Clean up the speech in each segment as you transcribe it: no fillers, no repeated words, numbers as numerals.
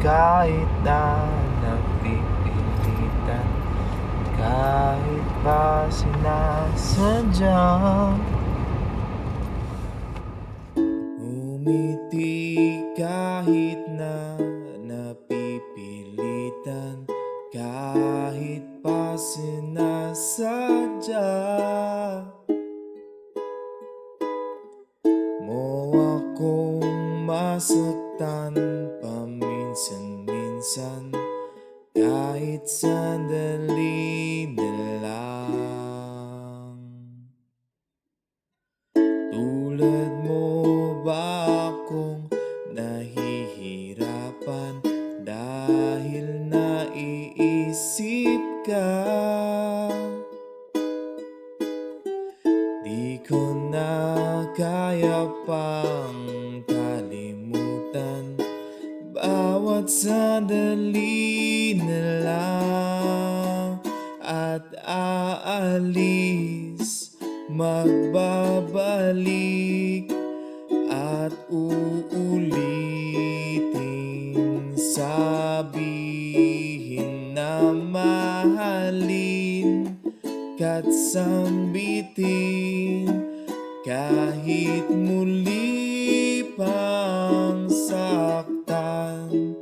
kahit na napipilitan, kahit pa sinasadya. Umiti kahit na napipilitan, kahit pa sinasadya. Mo akong masaktan paminsan-minsan, kahit sandali na lang. Tulad mo ba akong nahihirapan dahil naiisip ka? Di ko na kaya pang kalimutan bawat sandali na lang, at aalis, magbabalik, at uulitin, sabihin na mahalin, ka't sambitin, kahit muli pang saktan.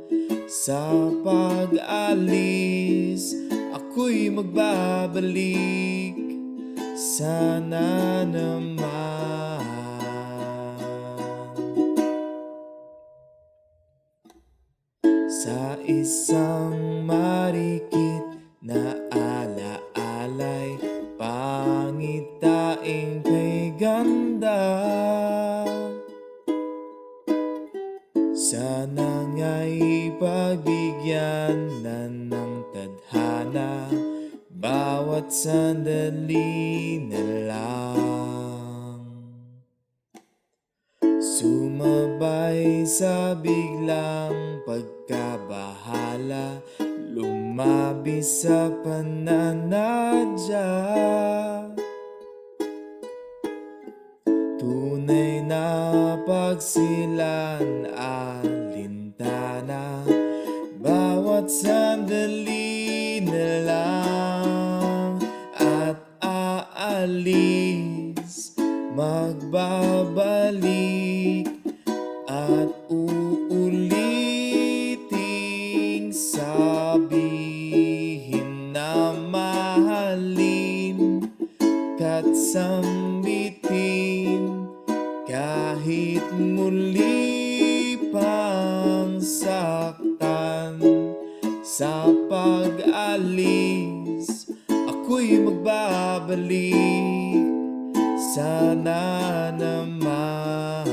Sa pag-alis, ako'y magbabalik, sana naman. Sa isang marikit na alaalay, pangitain kay ganda. Sana nga'y pagbigyan na ng tadhana bawat sandali na lang. Sumabay sa biglang pagkabahala, lumabis sa pananadya. Tunay na pagsilan, alintana, bawat sandali na lang, at aalis, magbabalik, at uuliting, sabihin na mahalin, ka't sambitin, kahit muli pang saktan. Sa pag-alis, ako'y magbabalik, sana naman.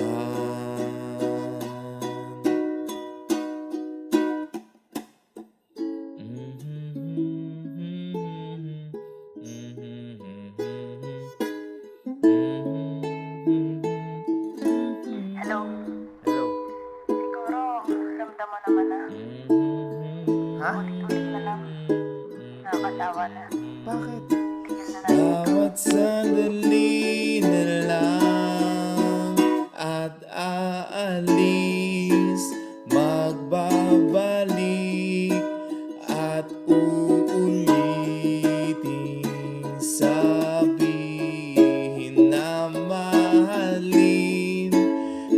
Hello? Hello. Siguro, ramdam mo naman na. Ha? Ulit-ulit na lang. Nakakatawa na. Bakit? Tigil na natin. Bawat sandali na lang, at aalis, magbabalik, at uulitin, sabihin na mahalin,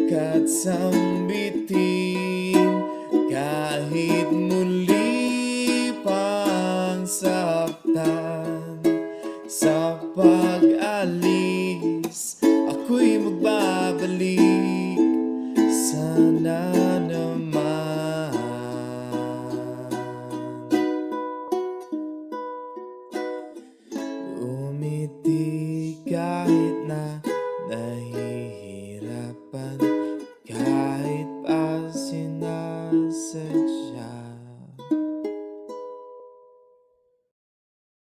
ka't